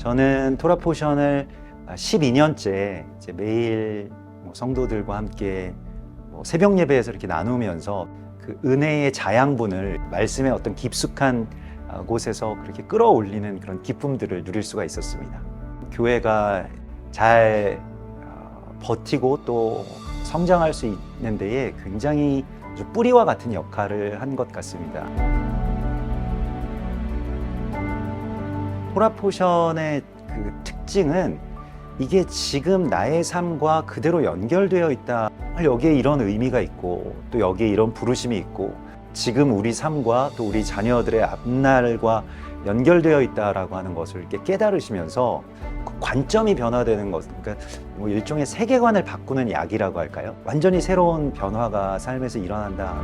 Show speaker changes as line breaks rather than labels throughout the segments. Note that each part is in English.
저는 토라 포션을 12년째 이제 매일 성도들과 함께 새벽 예배에서 이렇게 나누면서 그 은혜의 자양분을 말씀의 어떤 깊숙한 곳에서 그렇게 끌어올리는 그런 기쁨들을 누릴 수가 있었습니다. 교회가 잘 버티고 또 성장할 수 있는 데에 굉장히 아주 뿌리와 같은 역할을 한 것 같습니다. 토라 포션의 그 특징은 이게 지금 나의 삶과 그대로 연결되어 있다. 여기에 이런 의미가 있고 또 여기에 이런 부르심이 있고 지금 우리 삶과 또 우리 자녀들의 앞날과 연결되어 있다라고 하는 것을 이렇게 깨달으시면서 그 관점이 변화되는 것, 그러니까 일종의 세계관을 바꾸는 약이라고 할까요? 완전히 새로운 변화가 삶에서 일어난다.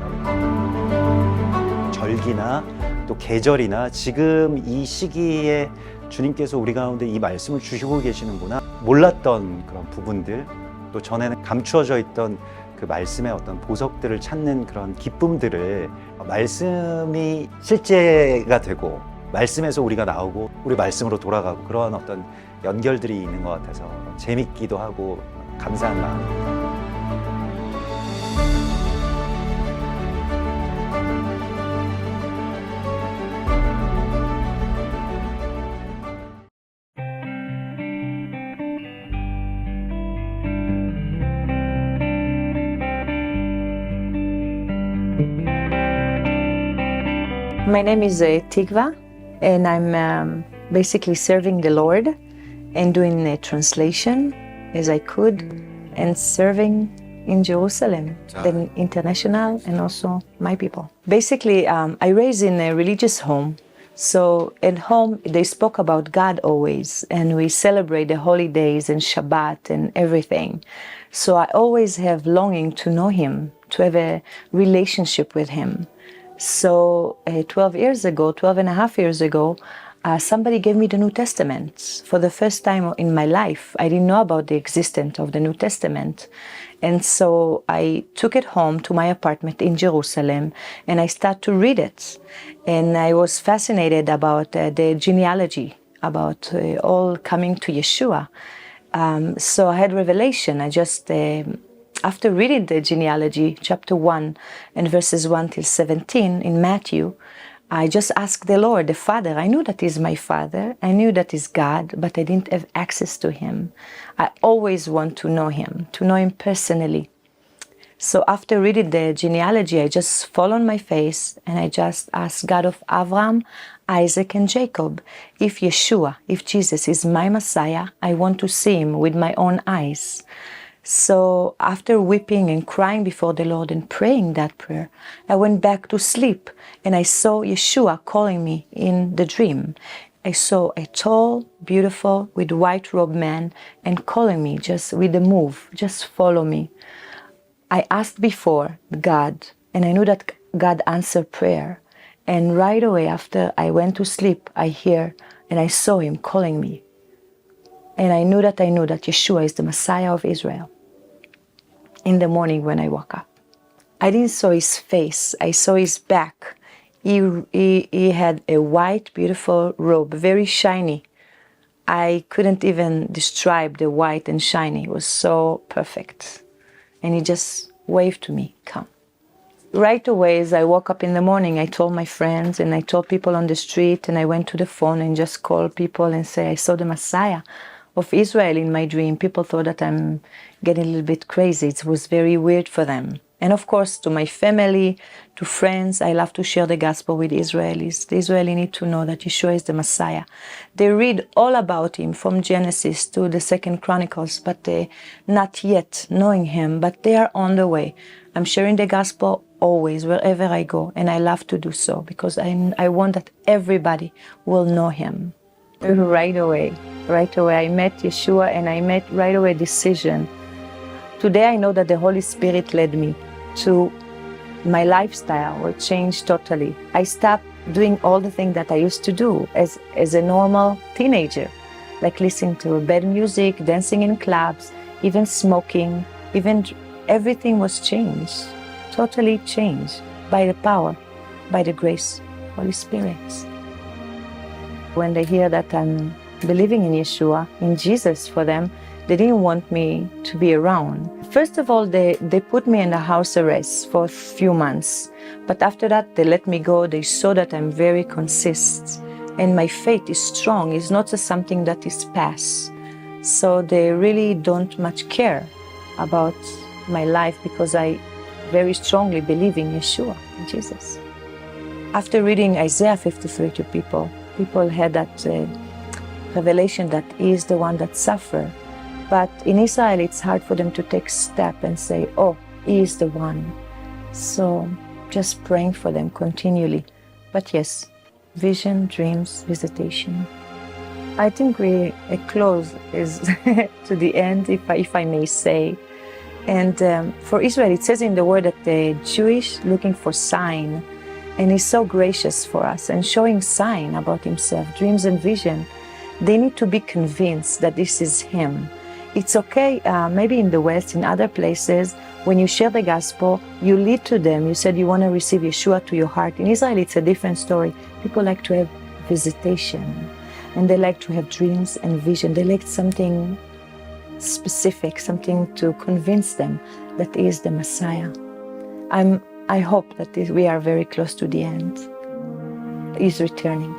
절기나 또 계절이나 지금 이 시기에 주님께서 우리 가운데 이 말씀을 주시고 계시는구나. 몰랐던 그런 부분들, 또 전에는 감추어져 있던 그 말씀의 어떤 보석들을 찾는 그런 기쁨들을 말씀이 실제가 되고 말씀에서 우리가 나오고 우리 말씀으로 돌아가고 그런 어떤 연결들이 있는 것 같아서 재밌기도 하고 감사한 마음입니다.
My name is Tikrba, and I'm basically serving the Lord and doing a translation as I could and serving in Jerusalem, the international and also my people. Basically, I raised in a religious home. So at home, they spoke about God always, and we celebrate the holidays and Shabbat and everything. So I always have longing to know Him, to have a relationship with Him. So 12 and a half years ago, somebody gave me the New Testament for the first time in my life. I didn't know about the existence of the New Testament. And so I took it home to my apartment in Jerusalem and I started to read it. And I was fascinated about the genealogy, about all coming to Yeshua. So I had revelation. I just... After reading the genealogy, chapter 1 and verses 1 till 17 in Matthew, I just asked the Lord, the Father. I knew that He's my Father. I knew that He's God, but I didn't have access to Him. I always want to know Him personally. So after reading the genealogy, I just fall on my face and I just asked God of Abraham, Isaac, and Jacob, if Yeshua, if Jesus is my Messiah, I want to see Him with my own eyes. So after weeping and crying before the Lord and praying that prayer, I went back to sleep and I saw Yeshua calling me in the dream. I saw a tall, beautiful, with white robe man and calling me just with a move, just follow me. I asked before God and I knew that God answered prayer. And right away after I went to sleep, I hear and I saw Him calling me. And I knew that Yeshua is the Messiah of Israel. In the morning when I woke up, I didn't saw His face. I saw His back. He had a white, beautiful robe, very shiny. I couldn't even describe the white and shiny. It was so perfect. And He just waved to me, come. Right away, as I woke up in the morning, I told my friends and I told people on the street and I went to the phone and just called people and say, I saw the Messiah of Israel in my dream. People thought that I'm getting a little bit crazy. It was very weird for them. And of course, to my family, to friends, I love to share the gospel with Israelis. The Israelis need to know that Yeshua is the Messiah. They read all about Him from Genesis to the 2nd Chronicles, but they not yet knowing Him, but they are on the way. I'm sharing the gospel always, wherever I go, and I love to do so because I want that everybody will know Him. Right away, I met Yeshua and I made right away a decision. Today I know that the Holy Spirit led me to my lifestyle will change totally. I stopped doing all the things that I used to do as a normal teenager, like listening to bad music, dancing in clubs, even smoking, everything was changed, totally changed by the power, by the grace, Holy Spirit. When they hear that I'm believing in Yeshua, in Jesus for them, they didn't want me to be around. First of all, they put me in a house arrest for a few months. But after that, they let me go. They saw that I'm very consistent and my faith is strong. It's not just something that is past. So they really don't much care about my life because I very strongly believe in Yeshua, in Jesus. After reading Isaiah 53 to people had that revelation that he is the one that suffered. But in Israel, it's hard for them to take step and say, oh, he is the one. So just praying for them continually. But yes, vision, dreams, visitation. I think we close is to the end, if I may say. And for Israel, it says in the word that the Jewish looking for sign, and he's so gracious for us and showing sign about himself, dreams and vision. They need to be convinced that this is him. It's okay, maybe in the West, in other places, when you share the gospel, you lead to them. You said you want to receive Yeshua to your heart. In Israel, it's a different story. People like to have visitation, and they like to have dreams and vision. They like something specific, something to convince them that he is the Messiah. I hope that we are very close to the end. He is returning.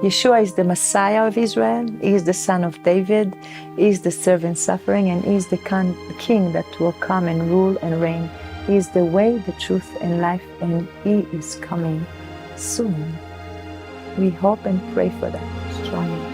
Yeshua is the Messiah of Israel. He is the son of David. He is the servant suffering, and he is the king that will come and rule and reign. He is the way, the truth, and life, and he is coming soon. We hope and pray for that strongly.